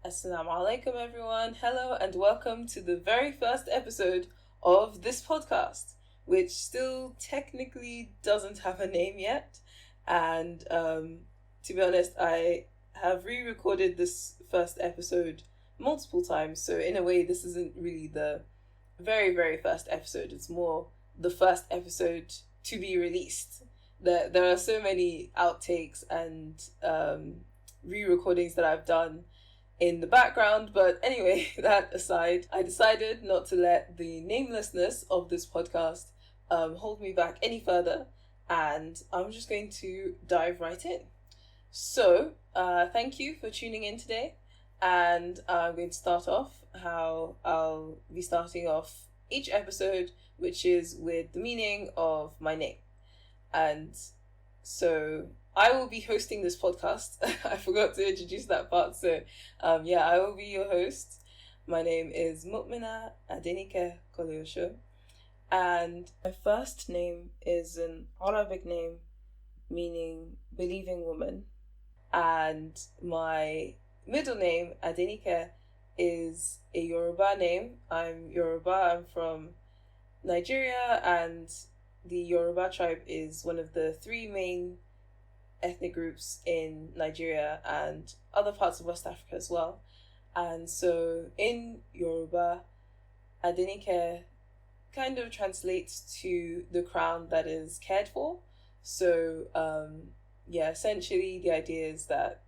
Assalamu alaikum, everyone. Hello, and welcome to the very first episode of this podcast, which still technically doesn't have a name yet. And to be honest, I have re recorded this first episode multiple times. So, in a way, this isn't really the very, very first episode. It's more the first episode to be released. There are so many outtakes and re recordings that I've done in the background. But anyway, that aside, I decided not to let the namelessness of this podcast hold me back any further, and I'm just going to dive right in. So, thank you for tuning in today, and I'm going to start off how I'll be starting off each episode, which is with the meaning of my name. And so I will be hosting this podcast. I forgot to introduce that part. So, I will be your host. My name is Muminah Koleoso. And my first name is an Arabic name meaning believing woman. And my middle name, Adenike, is a Yoruba name. I'm Yoruba. I'm from Nigeria, and the Yoruba tribe is one of the three main ethnic groups in Nigeria and other parts of West Africa as well. And so in Yoruba, Adenike kind of translates to the crown that is cared for. So, essentially the idea is that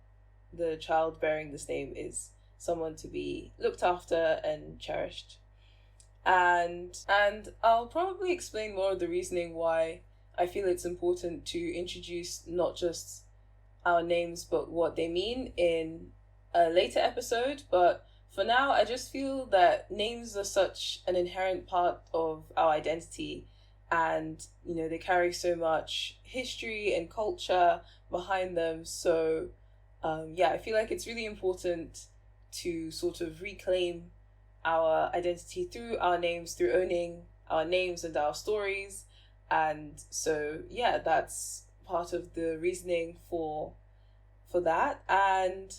the child bearing this name is someone to be looked after and cherished. And I'll probably explain more of the reasoning why I feel it's important to introduce not just our names but what they mean in a later episode. But for now, I just feel that names are such an inherent part of our identity, and they carry so much history and culture behind them. So I feel like it's really important to sort of reclaim our identity through our names, through owning our names and our stories. And so that's part of the reasoning for that. And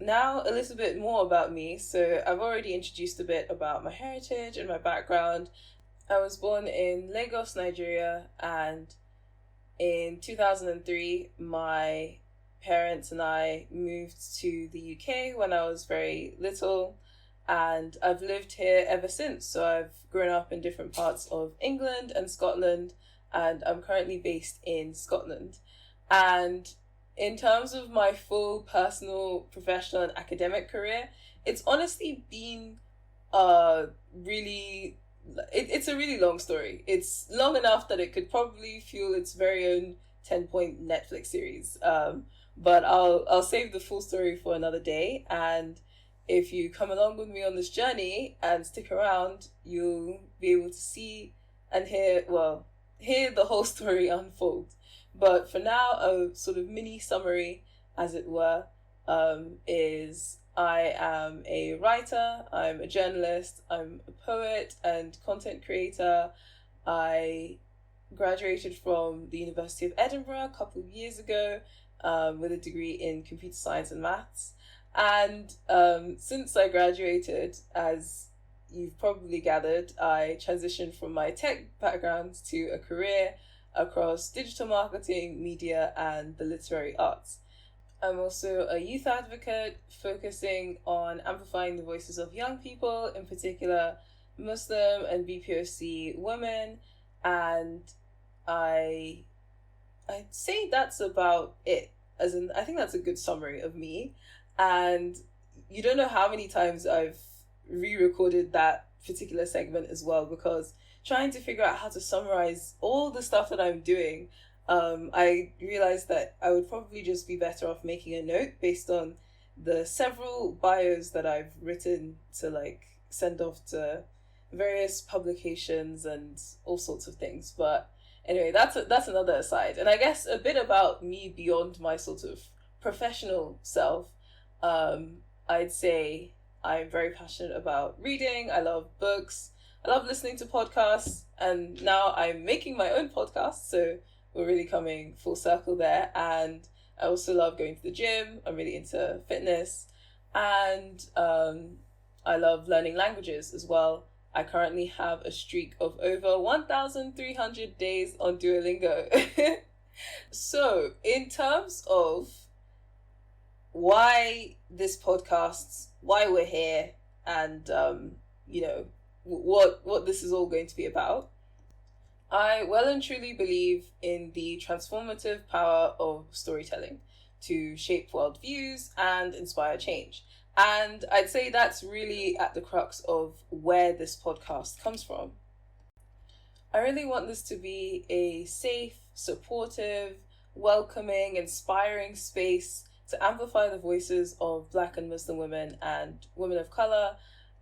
now a little bit more about me. So I've already introduced a bit about my heritage and my background. I was born in Lagos, Nigeria, and in 2003 my parents and I moved to the UK when I was very little. And I've lived here ever since. So I've grown up in different parts of England and Scotland, and I'm currently based in Scotland. And in terms of my full personal, professional, and academic career, it's honestly been it's a really long story. It's long enough that it could probably fuel its very own 10-point Netflix series. But I'll save the full story for another day. And if you come along with me on this journey and stick around, you'll be able to see and hear the whole story unfold. But for now, a sort of mini summary, as it were, is I am a writer, I'm a journalist, I'm a poet and content creator. I graduated from the University of Edinburgh a couple of years ago with a degree in computer science and maths. And since I graduated, as you've probably gathered, I transitioned from my tech background to a career across digital marketing, media, and the literary arts. I'm also a youth advocate focusing on amplifying the voices of young people, in particular Muslim and BPOC women. And I'd say that's about it. As in, I think that's a good summary of me. And you don't know how many times I've re-recorded that particular segment as well, because trying to figure out how to summarize all the stuff that I'm doing, I realized that I would probably just be better off making a note based on the several bios that I've written to send off to various publications and all sorts of things. But anyway, that's another aside. And I guess a bit about me beyond my sort of professional self. I'd say I'm very passionate about reading. I love books. I love listening to podcasts. And now I'm making my own podcast. So we're really coming full circle there. And I also love going to the gym. I'm really into fitness. And I love learning languages as well. I currently have a streak of over 1,300 days on Duolingo. So, in terms of why this podcast, why we're here, and what this is all going to be about, I well and truly believe in the transformative power of storytelling to shape worldviews and inspire change. And I'd say that's really at the crux of where this podcast comes from. I really want this to be a safe, supportive, welcoming, inspiring space to amplify the voices of Black and Muslim women and women of colour,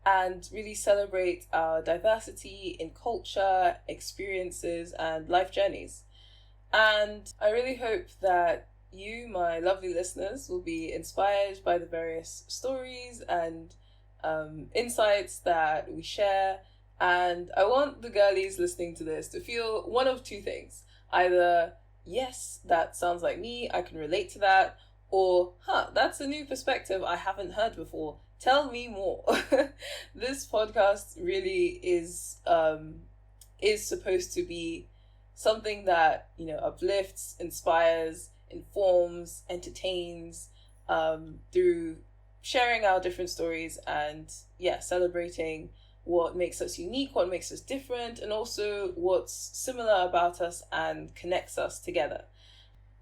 and really celebrate our diversity in culture, experiences, and life journeys. And I really hope that you, my lovely listeners, will be inspired by the various stories and insights that we share. And I want the girlies listening to this to feel one of two things. Either, yes, that sounds like me, I can relate to that, or, that's a new perspective I haven't heard before. Tell me more. This podcast really is supposed to be something that, uplifts, inspires, informs, entertains, through sharing our different stories and, celebrating what makes us unique, what makes us different, and also what's similar about us and connects us together.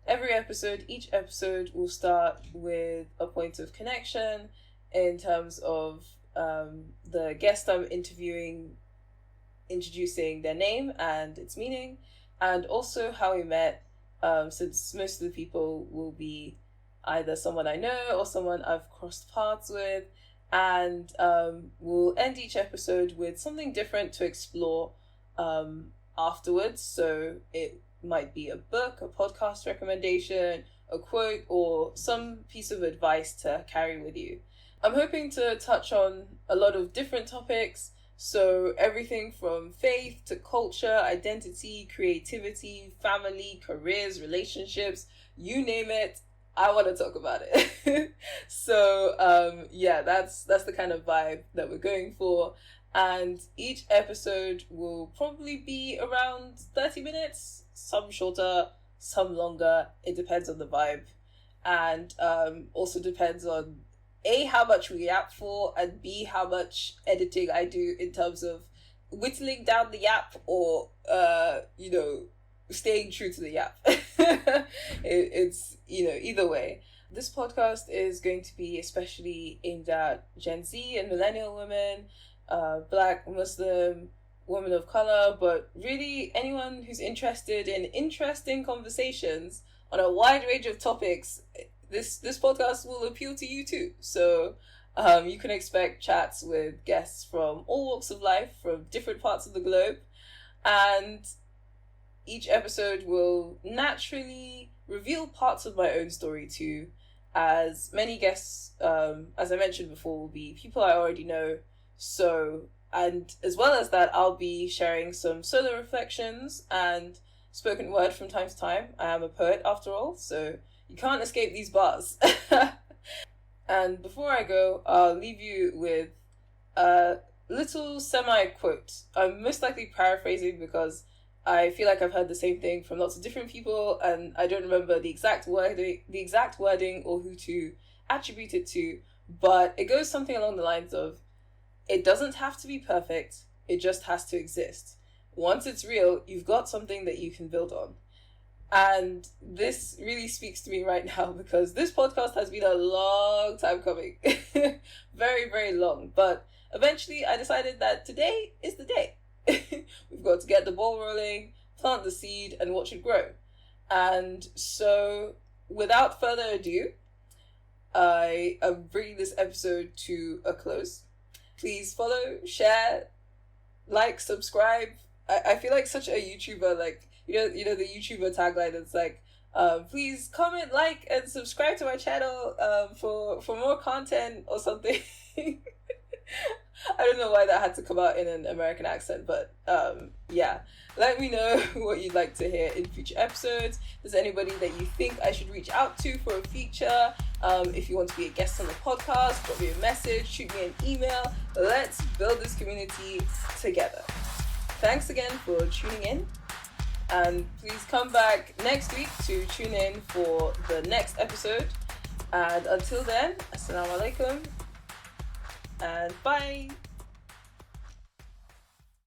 Each episode will start with a point of connection in terms of the guest I'm interviewing introducing their name and its meaning, and also how we met, since most of the people will be either someone I know or someone I've crossed paths with. And we'll end each episode with something different to explore afterwards. So it might be a book, a podcast recommendation, a quote, or some piece of advice to carry with you. I'm hoping to touch on a lot of different topics, so everything from faith to culture, identity, creativity, family, careers, relationships, you name it, I want to talk about it. So that's the kind of vibe that we're going for. And each episode will probably be around 30 minutes, some shorter, some longer. It depends on the vibe. And also depends on A, how much we yap for, and B, how much editing I do in terms of whittling down the yap or, staying true to the yap. It's, either way. This podcast is going to be especially aimed at Gen Z and millennial women, Black, Muslim, women of color, but really anyone who's interested in interesting conversations on a wide range of topics. This podcast will appeal to you too. So you can expect chats with guests from all walks of life, from different parts of the globe. And each episode will naturally reveal parts of my own story too, as many guests, as I mentioned before, will be people I already know. So, and as well as that, I'll be sharing some solo reflections and spoken word from time to time. I am a poet after all, so you can't escape these bars. And before I go, I'll leave you with a little semi-quote. I'm most likely paraphrasing because I feel like I've heard the same thing from lots of different people, and I don't remember the exact wording or who to attribute it to, but it goes something along the lines of, it doesn't have to be perfect, it just has to exist. Once it's real, you've got something that you can build on. And this really speaks to me right now because this podcast has been a long time coming. Very, very long. But eventually I decided that today is the day. We've got to get the ball rolling, plant the seed, and watch it grow. And so, without further ado, I am bringing this episode to a close. Please follow, share, like, subscribe. I feel like such a YouTuber, like, you know the YouTuber tagline that's like, please comment, like, and subscribe to my channel for more content or something. I don't know why that had to come out in an American accent, but yeah. Let me know what you'd like to hear in future episodes. If there's anybody that you think I should reach out to for a feature, if you want to be a guest on the podcast, drop me a message, shoot me an email. Let's build this community together. Thanks again for tuning in. And please come back next week to tune in for the next episode. And until then, assalamu alaikum and bye.